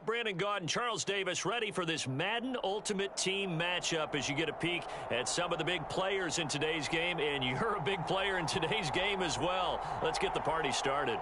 Brandon Gaudin, Charles Davis, ready for this Madden Ultimate Team matchup as you get a peek at some of the big players in today's game, and you're a big player in today's game as well. Let's get the party started.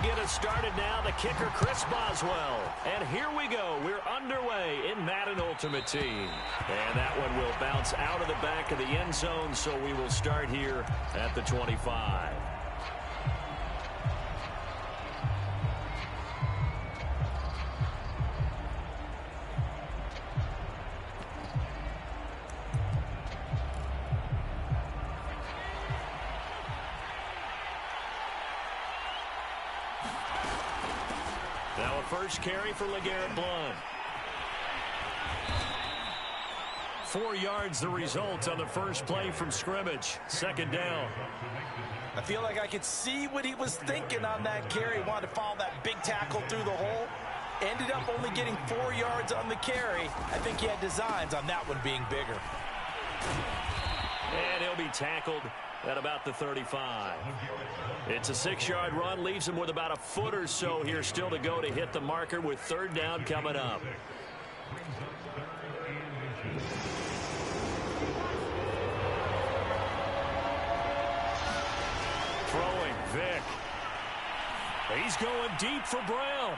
Get us started now, the kicker, Chris Boswell. And here we go. We're underway in Madden Ultimate Team. And that one will bounce out of the back of the end zone, so we will start here at the 25. Now a first carry for LeGarrette Blount. 4 yards the result on the first play from scrimmage. Second down. I feel like I could see what he was thinking on that carry. Wanted to follow that big tackle through the hole. Ended up only getting 4 yards on the carry. I think he had designs on that one being bigger. And he'll be tackled at about the 35. It's a 6-yard run, leaves him with about a foot or so here still to go to hit the marker with third down coming up. Throwing, Vick. He's going deep for Brown.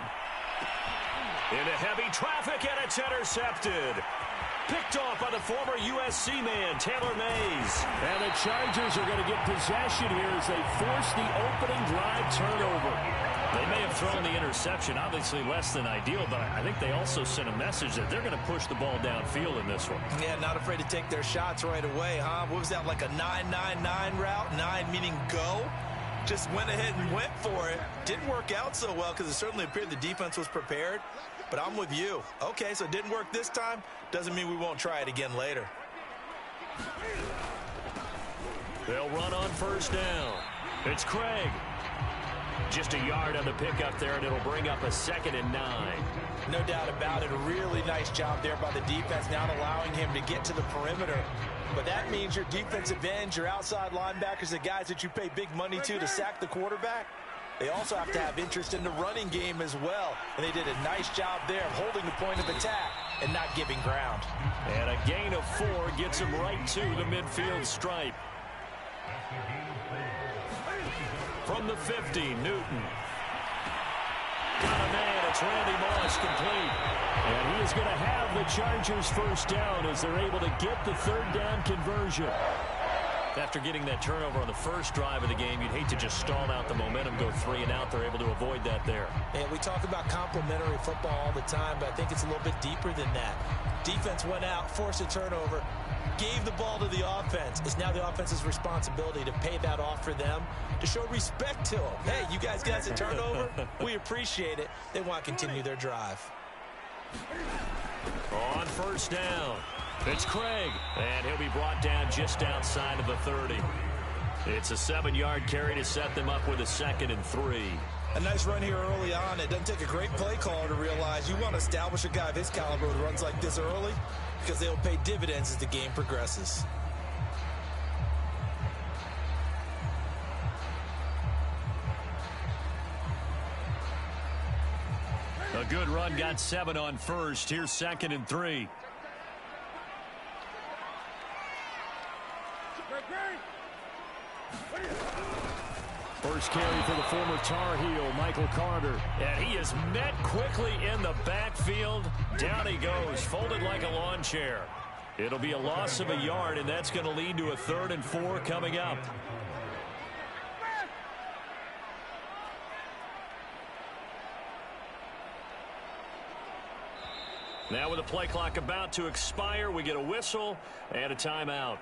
Into heavy traffic, and it's intercepted. Picked off by the former USC man, Taylor Mays. And the Chargers are going to get possession here as they force the opening drive turnover. They may have thrown the interception, obviously less than ideal, but I think they also sent a message that they're going to push the ball downfield in this one. Yeah, not afraid to take their shots right away, huh? What was that, like a 9-9-9 route? 9 meaning go? Just went ahead and went for it. Didn't work out so well because it certainly appeared the defense was prepared. But I'm with you. Okay, so it didn't work this time. Doesn't mean we won't try it again later. They'll run on first down. It's Craig. Just a yard on the pickup there, and it'll bring up a 2nd and 9. No doubt about it. A really nice job there by the defense, not allowing him to get to the perimeter. But that means your defensive ends, your outside linebackers, the guys that you pay big money to sack the quarterback, they also have to have interest in the running game as well. And they did a nice job there of holding the point of attack and not giving ground. And a gain of 4 gets him right to the midfield stripe. From the 50, Newton. Got a man, it's Randy Moss, complete. And he is going to have the Chargers first down as they're able to get the third down conversion. After getting that turnover on the first drive of the game, you'd hate to just stall out the momentum, go 3 and out. They're able to avoid that there. And we talk about complementary football all the time, but I think it's a little bit deeper than that. Defense went out, forced a turnover, gave the ball to the offense. It's now the offense's responsibility to pay that off for them, to show respect to them. Hey, you guys got a turnover? We appreciate it. They want to continue their drive. On first down, it's Craig, and he'll be brought down just outside of the 30. It's a 7-yard carry to set them up with a 2nd and 3. A nice run here early on. It doesn't take a great play caller to realize you want to establish a guy of his caliber who runs like this early because they'll pay dividends as the game progresses. A good run, got 7 on first. Here's 2nd and 3. First carry for the former Tar Heel, Michael Carter. And he is met quickly in the backfield. Down he goes, folded like a lawn chair. It'll be a loss of a yard, and that's going to lead to a 3rd and 4 coming up. Now with the play clock about to expire, we get a whistle and a timeout.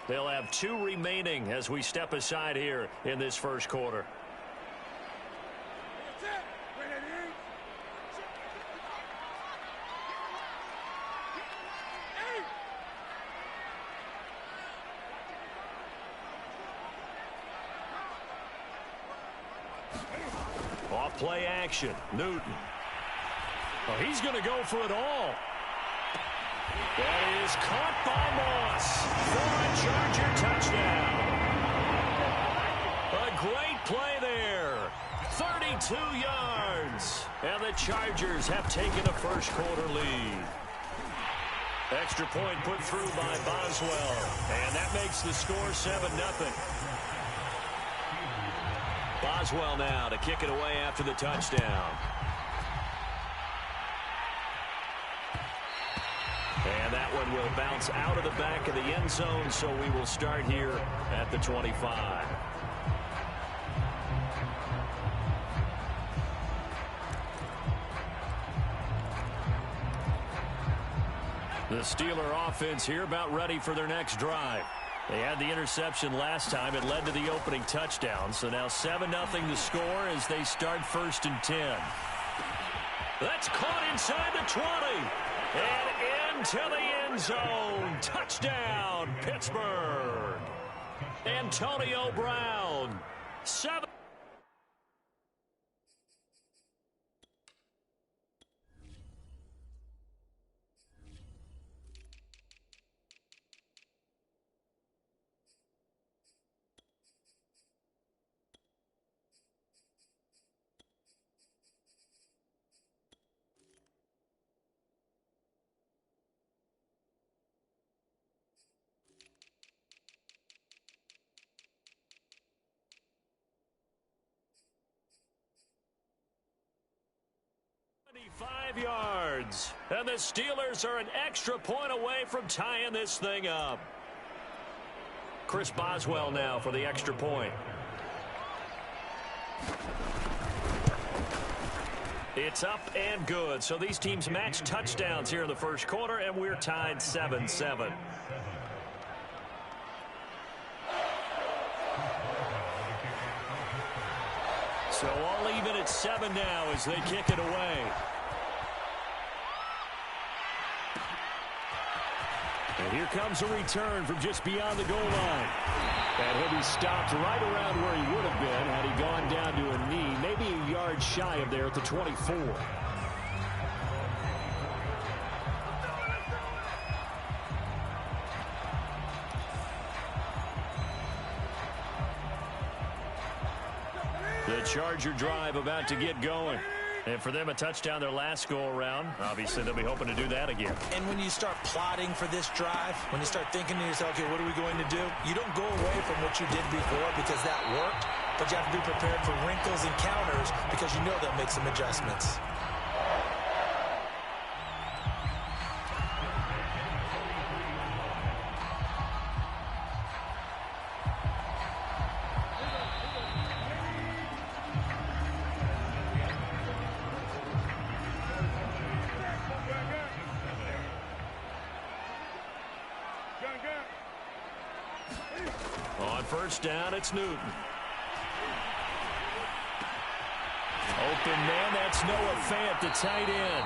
They'll have 2 remaining as we step aside here in this first quarter. Off play action, Newton. Oh, he's going to go for it all. That is caught by Moss for a Charger touchdown. A great play there. 32 yards. And the Chargers have taken a first-quarter lead. Extra point put through by Boswell. And that makes the score 7-0. Boswell now to kick it away after the touchdown. And that one will bounce out of the back of the end zone, so we will start here at the 25. The Steeler offense here about ready for their next drive. They had the interception last time. It led to the opening touchdown. So now 7-0 the score as they start 1st and 10. That's caught inside the 20. And into the end zone. Touchdown, Pittsburgh. Antonio Brown. 7. Yards. And the Steelers are an extra point away from tying this thing up. Chris Boswell now for the extra point. It's up and good. So these teams match touchdowns here in the first quarter, and we're tied 7-7. So all even at 7 now as they kick it away. And here comes a return from just beyond the goal line. And he'll be stopped right around where he would have been had he gone down to a knee, maybe a yard shy of there at the 24. The Charger drive about to get going. And for them, a touchdown their last go-around. Obviously, they'll be hoping to do that again. And when you start plotting for this drive, when you start thinking to yourself, okay, what are we going to do? You don't go away from what you did before because that worked, but you have to be prepared for wrinkles and counters because you know they'll make some adjustments. On first down, it's Newton. Open man, that's Noah Fant, the tight end.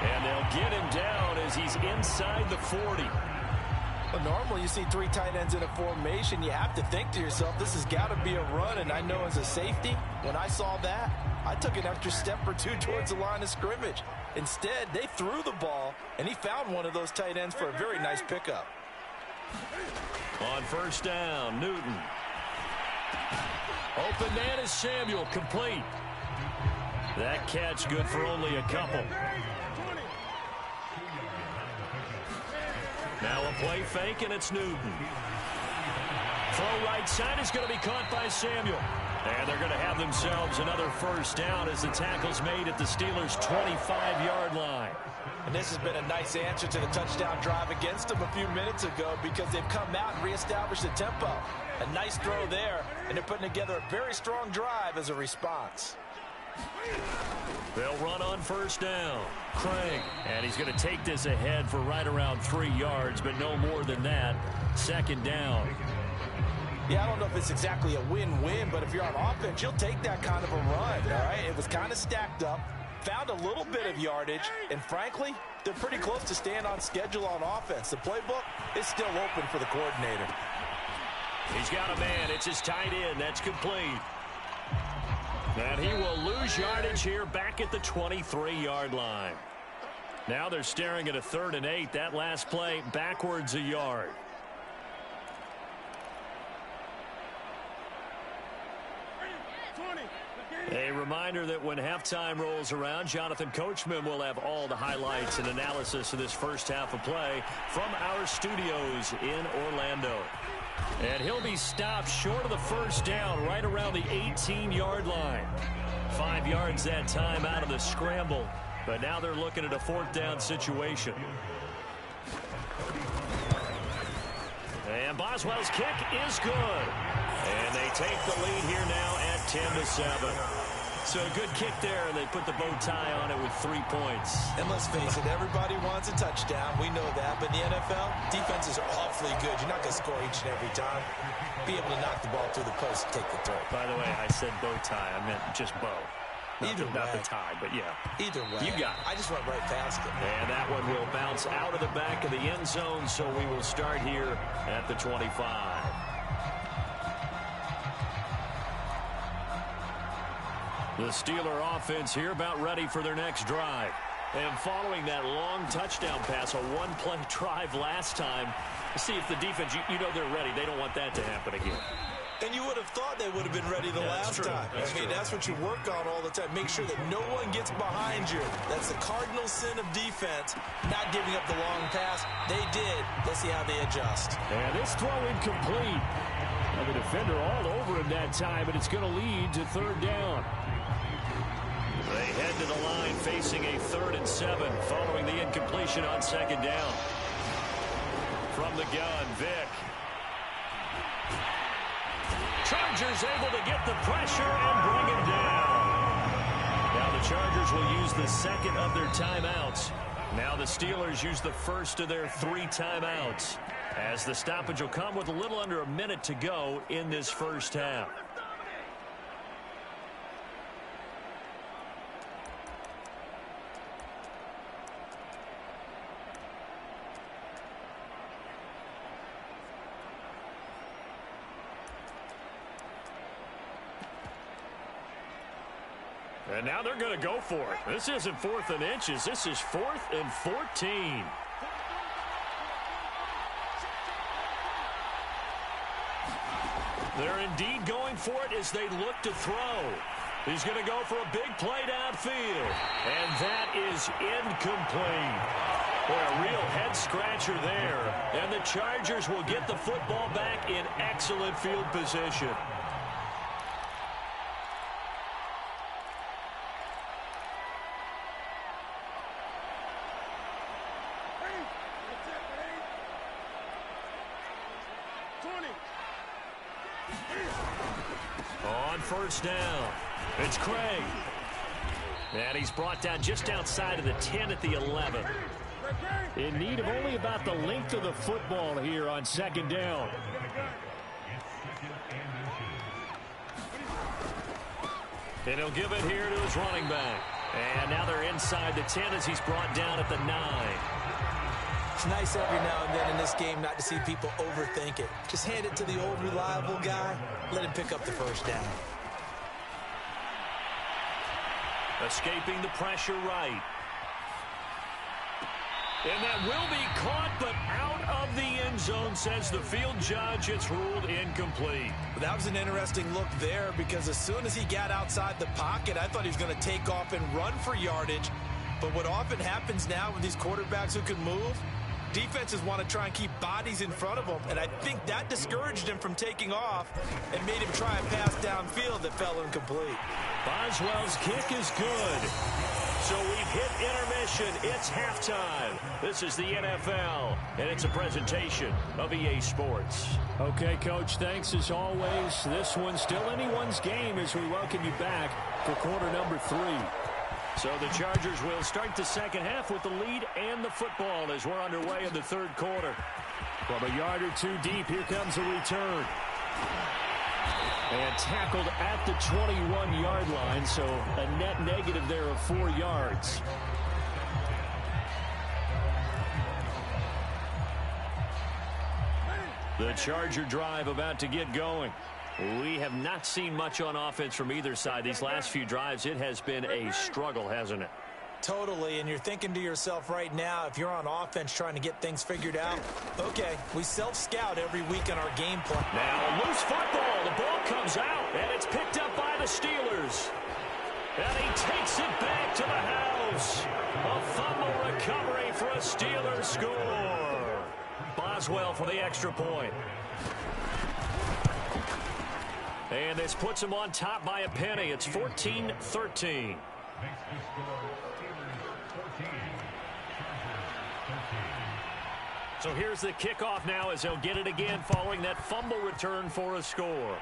And they'll get him down as he's inside the 40. But normally you see 3 tight ends in a formation, you have to think to yourself, this has got to be a run. And I know as a safety, when I saw that, I took an extra step or 2 towards the line of scrimmage. Instead, they threw the ball, and he found one of those tight ends for a very nice pickup. On first down, Newton. Open man is Samuel, complete. That catch good for only a couple. Now a play fake, and it's Newton. Throw right side is going to be caught by Samuel. And they're going to have themselves another first down as the tackle's made at the Steelers' 25-yard line. And this has been a nice answer to the touchdown drive against them a few minutes ago because they've come out and reestablished the tempo. A nice throw there, and they're putting together a very strong drive as a response. They'll run on first down. Craig, and he's going to take this ahead for right around 3 yards, but no more than that. Second down. Yeah, I don't know if it's exactly a win-win, but if you're on offense, you'll take that kind of a run, all right? It was kind of stacked up, found a little bit of yardage, and frankly, they're pretty close to staying on schedule on offense. The playbook is still open for the coordinator. He's got a man. It's his tight end. That's complete. And he will lose yardage here back at the 23-yard line. Now they're staring at a 3rd and 8. That last play backwards a yard. A reminder that when halftime rolls around, Jonathan Coachman will have all the highlights and analysis of this first half of play from our studios in Orlando. And he'll be stopped short of the first down right around the 18-yard line. 5 yards that time out of the scramble. But now they're looking at a 4th down situation. And Boswell's kick is good. And they take the lead here now at 10-7. So a good kick there, and they put the bow tie on it with 3 points. And let's face it, everybody wants a touchdown. We know that. But in the NFL, defenses are awfully good. You're not going to score each and every time. Be able to knock the ball through the post and take the throw. By the way, I said bow tie. I meant just bow. Not the tie, but yeah. Either way. You got it. I just went right past it. And that one will bounce out of the back of the end zone, so we will start here at the 25. The Steeler offense here about ready for their next drive. And following that long touchdown pass, a one-play drive last time, see if the defense, you know they're ready. They don't want that to happen again. And you would have thought they would have been ready the last time. That's what you work on all the time. Make sure that no one gets behind you. That's the cardinal sin of defense, not giving up the long pass. They did. Let's see how they adjust. And this throw incomplete. Now the defender all over him that time, and it's going to lead to 3rd down. They head to the line facing a 3rd and 7 following the incompletion on 2nd down. From the gun, Vick. Chargers able to get the pressure and bring him down. Now the Chargers will use the 2nd of their timeouts. Now the Steelers use the 1st of their 3 timeouts, as the stoppage will come with a little under a minute to go in this first half. And now they're going to go for it. This isn't 4th and inches. This is 4th and 14. They're indeed going for it as they look to throw. He's going to go for a big play downfield. And that is incomplete. Boy, a real head-scratcher there. And the Chargers will get the football back in excellent field position. On 1st down, it's Craig. And he's brought down just outside of the 10 at the 11. In need of only about the length of the football here on 2nd down. And he'll give it here to his running back. And now they're inside the 10 as he's brought down at the 9. It's nice every now and then in this game not to see people overthink it. Just hand it to the old reliable guy. Let him pick up the 1st down. Escaping the pressure right. And that will be caught, but out of the end zone, says the field judge. It's ruled incomplete. That was an interesting look there, because as soon as he got outside the pocket, I thought he was going to take off and run for yardage. But what often happens now with these quarterbacks who can move, defenses want to try and keep bodies in front of them, and I think that discouraged him from taking off and made him try a pass downfield that fell incomplete. Boswell's kick is good. So we've hit intermission. It's halftime. This is the NFL, and it's a presentation of EA Sports. Okay, Coach, thanks as always. This one's still anyone's game as we welcome you back for quarter number 3. So the Chargers will start the second half with the lead and the football as we're underway in the 3rd quarter. From a yard or 2 deep, here comes a return. And tackled at the 21-yard line, so a net negative there of 4 yards. The Charger drive about to get going. We have not seen much on offense from either side. These last few drives, it has been a struggle, hasn't it? Totally, and you're thinking to yourself right now, if you're on offense trying to get things figured out, okay, we self-scout every week in our game plan. Now, loose football. The ball comes out, and it's picked up by the Steelers. And he takes it back to the house. A fumble recovery for a Steelers score. Boswell for the extra point. And this puts him on top by a penny. It's 14-13. So here's the kickoff now as they'll get it again following that fumble return for a score.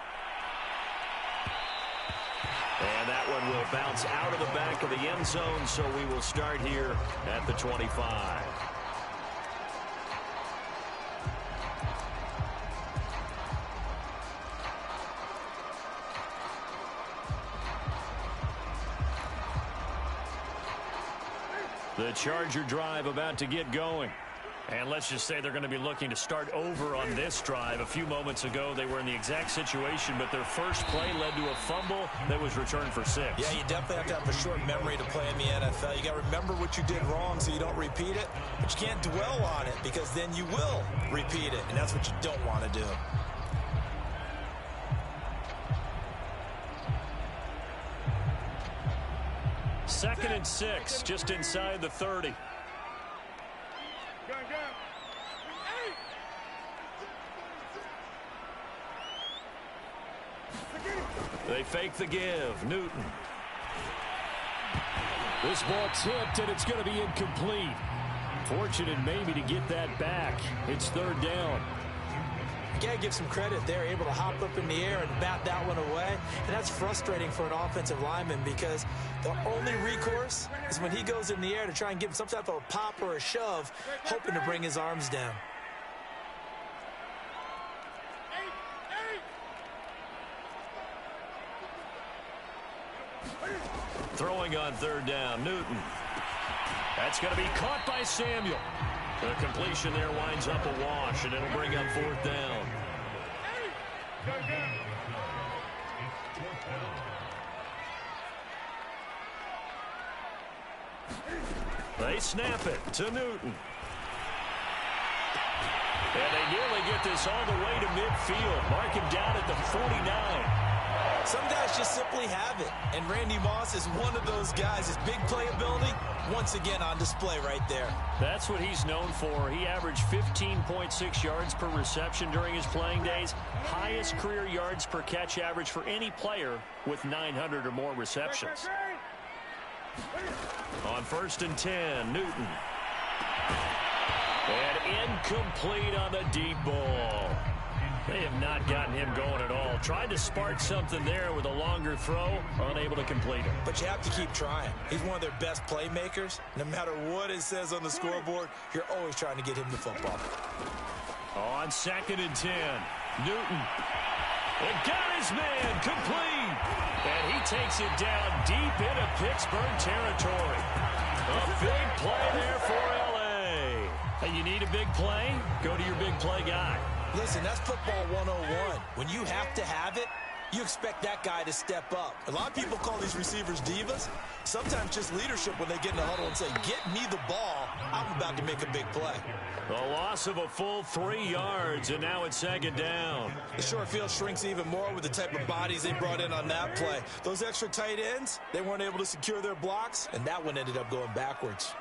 And that one will bounce out of the back of the end zone, so we will start here at the 25. The Charger drive about to get going. And let's just say they're going to be looking to start over on this drive. A few moments ago, they were in the exact situation, but their first play led to a fumble that was returned for 6. Yeah, you definitely have to have a short memory to play in the NFL. You got to remember what you did wrong so you don't repeat it, but you can't dwell on it because then you will repeat it, and that's what you don't want to do. Second and 6, just inside the 30. They fake the give. Newton. This ball tipped, and it's going to be incomplete. Fortunate maybe to get that back. It's third down. You got to give some credit. They're able to hop up in the air and bat that one away. And that's frustrating for an offensive lineman because the only recourse is when he goes in the air to try and give some type of a pop or a shove, hoping to bring his arms down. Throwing on third down, Newton. That's going to be caught by Samuel. The completion there winds up a wash, and it'll bring up fourth down. They snap it to Newton. And they nearly get this all the way to midfield. Mark him down at the 49. Some guys just simply have it, and Randy Moss is one of those guys. His big playability, once again on display right there. That's what he's known for. He averaged 15.6 yards per reception during his playing days. Highest career yards per catch average for any player with 900 or more receptions. On 1st and 10, Newton. And incomplete on the deep ball. They have not gotten him going at all. Tried to spark something there with a longer throw, unable to complete it. But you have to keep trying. He's one of their best playmakers. No matter what it says on the scoreboard, you're always trying to get him the football. On 2nd and 10, Newton. And got his man complete. And he takes it down deep into Pittsburgh territory. A big play there for L.A. Hey, you need a big play? Go to your big play guy. Listen, that's football 101. When you have to have it, you expect that guy to step up. A lot of people call these receivers divas. Sometimes just leadership when they get in the huddle and say, get me the ball. I'm about to make a big play. A loss of a full 3 yards, and now it's 2nd down. The short field shrinks even more with the type of bodies they brought in on that play. Those extra tight ends, they weren't able to secure their blocks, and that one ended up going backwards.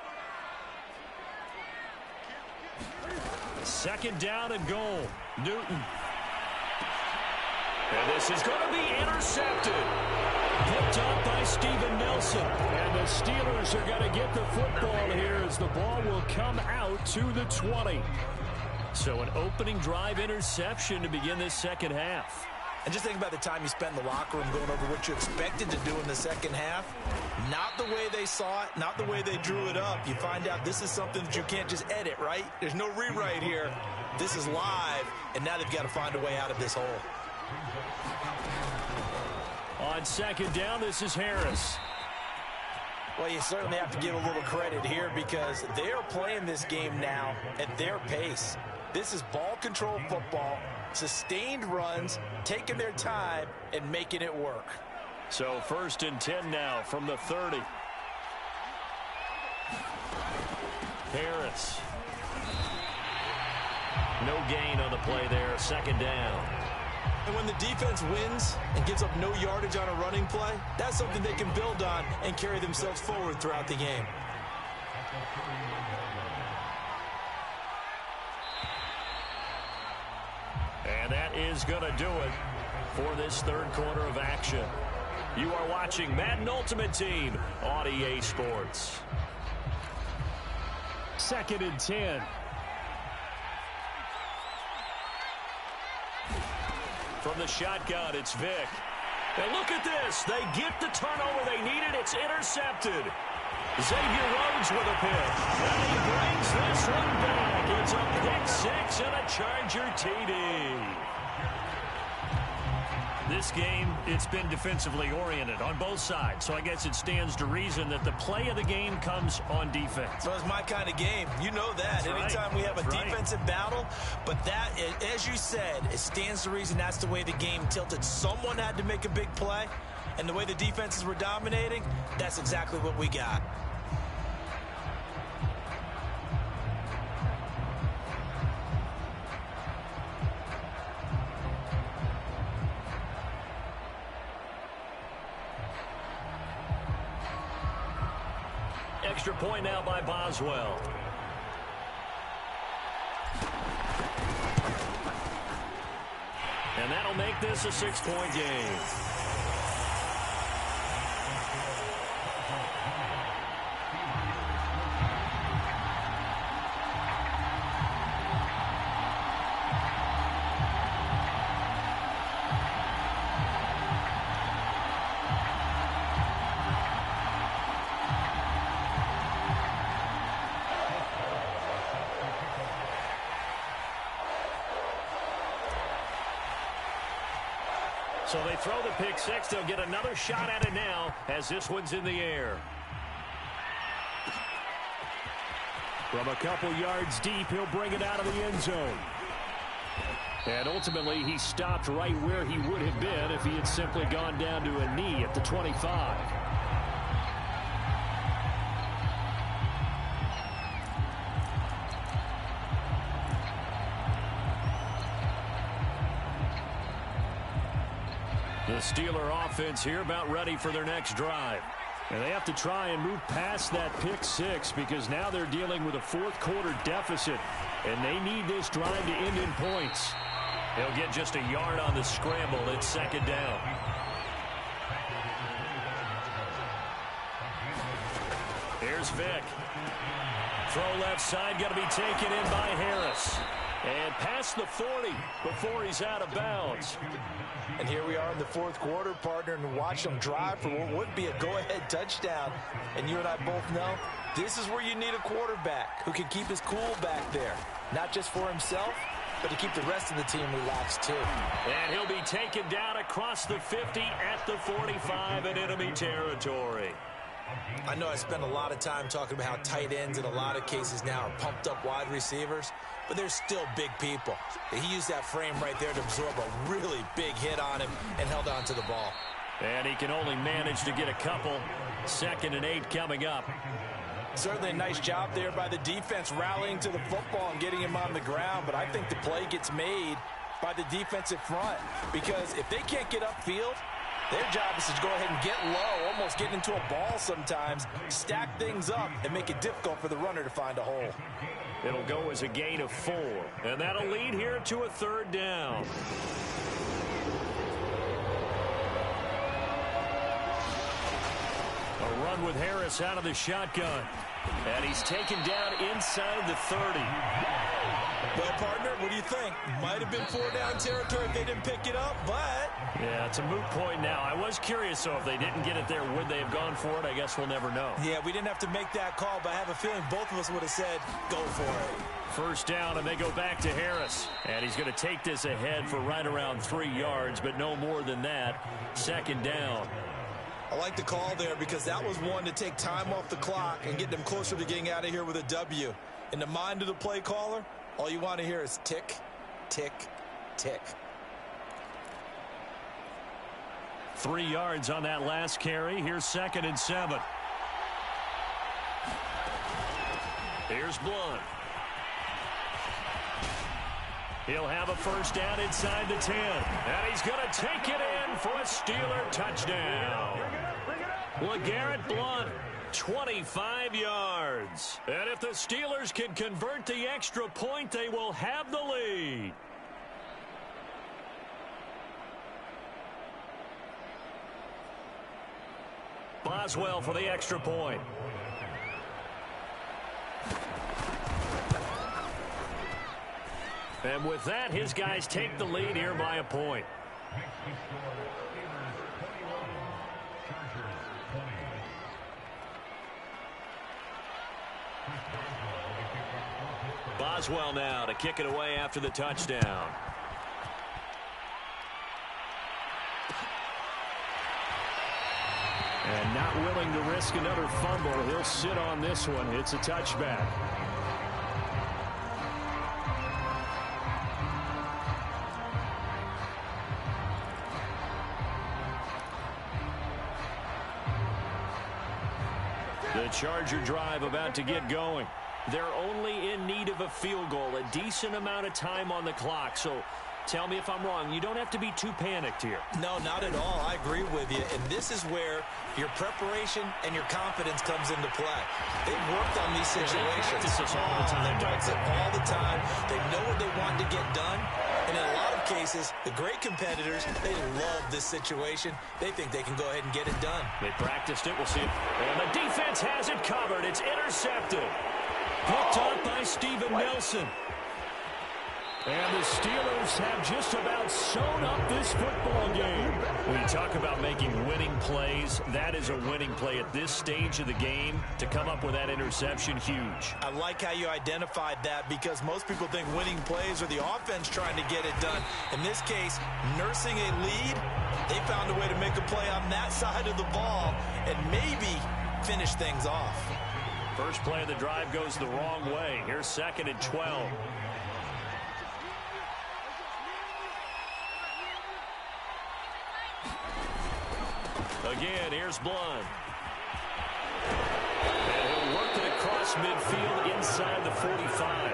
2nd down and goal. Newton. And this is going to be intercepted. Picked up by Steven Nelson. And the Steelers are going to get the football here as the ball will come out to the 20. So an opening drive interception to begin this second half. And just think about the time you spent in the locker room going over what you expected to do in the second half. Not the way they saw it, not the way they drew it up. You find out this is something that you can't just edit, right? There's no rewrite here. This is live, and now they've got to find a way out of this hole. On 2nd down, this is Harris. Well, you certainly have to give a little credit here because they are playing this game now at their pace. This is ball control football. Sustained runs, taking their time, and making it work. So 1st and 10 now from the 30. Harris. No gain on the play there. Second down. And when the defense wins and gives up no yardage on a running play, that's something they can build on and carry themselves forward throughout the game. And that is going to do it for this third quarter of action. You are watching Madden Ultimate Team on EA Sports. 2nd and 10. From the shotgun, it's Vick. And look at this. They get the turnover they needed. It's intercepted. Xavier Rhodes with a pick. And he brings this one back. It's a pick six and a Charger TD. This game, it's been defensively oriented on both sides. So I guess it stands to reason that the play of the game comes on defense. So it's my kind of game. You know that. Anytime we have a defensive battle. But that, as you said, it stands to reason that's the way the game tilted. Someone had to make a big play. And the way the defenses were dominating, that's exactly what we got. Extra point now by Boswell. And that'll make this a 6-point game. So they throw the pick six. They'll get another shot at it now as this one's in the air. From a couple yards deep, he'll bring it out of the end zone. And ultimately, he stopped right where he would have been if he had simply gone down to a knee at the 25. The Steeler offense here about ready for their next drive. And they have to try and move past that pick six because now they're dealing with a fourth quarter deficit. And they need this drive to end in points. They'll get just a yard on the scramble. It's second down. Here's Vick. Throw left side, going to be taken in by Harris. And past the 40 before he's out of bounds. And here we are in the fourth quarter, partner, and watch them drive for what would be a go-ahead touchdown. And you and I both know this is where you need a quarterback who can keep his cool back there. Not just for himself, but to keep the rest of the team relaxed too. And he'll be taken down across the 50 at the 45 in enemy territory. I know I spend a lot of time talking about how tight ends in a lot of cases now are pumped up wide receivers, but they're still big people. He used that frame right there to absorb a really big hit on him and held on to the ball. And he can only manage to get a couple. 2nd and 8 coming up. Certainly a nice job there by the defense rallying to the football and getting him on the ground, but I think the play gets made by the defensive front because if they can't get upfield, their job is to go ahead and get low, almost get into a ball sometimes, stack things up, and make it difficult for the runner to find a hole. It'll go as a gain of 4, and that'll lead here to a 3rd down. A run with Harris out of the shotgun, and he's taken down inside the 30. Well, partner, what do you think? Might have been 4-down territory if they didn't pick it up, but... Yeah, it's a moot point now. I was curious, though, if they didn't get it there, would they have gone for it? I guess we'll never know. Yeah, we didn't have to make that call, but I have a feeling both of us would have said, go for it. 1st down, and they go back to Harris. And he's going to take this ahead for right around 3 yards, but no more than that. 2nd down. I like the call there because that was one to take time off the clock and get them closer to getting out of here with a W. In the mind of the play caller, all you want to hear is tick, tick, tick. 3 yards on that last carry. Here's 2nd and 7. Here's Blunt. He'll have a first down inside the 10. And he's going to take it in for a Steeler touchdown. LeGarrette Blunt, 25 yards. And if the Steelers can convert the extra point, they will have the lead. Boswell for the extra point. And with that, his guys take the lead here by a point. Boswell now to kick it away after the touchdown. And not willing to risk another fumble, he'll sit on this one. It's a touchback. The Charger drive about to get going. They're only in need of a field goal, a decent amount of time on the clock. So tell me if I'm wrong. You don't have to be too panicked here. No, not at all. I agree with you. And this is where your preparation and your confidence comes into play. They've worked on these situations. They practice all the time. They practice it all the time. They know what they want to get done. And in a lot of cases, the great competitors, they love this situation. They think they can go ahead and get it done. They practiced it. We'll see it. And the defense has it covered. It's intercepted. Picked up by Steven Nelson. And the Steelers have just about sewn up this football game. When you talk about making winning plays, that is a winning play at this stage of the game. To come up with that interception, huge. I like how you identified that, because most people think winning plays are the offense trying to get it done. In this case, nursing a lead, they found a way to make a play on that side of the ball and maybe finish things off. First play of the drive goes the wrong way. Here's 2nd and 12. Again, here's Blunt. And he'll work it across midfield inside the 45.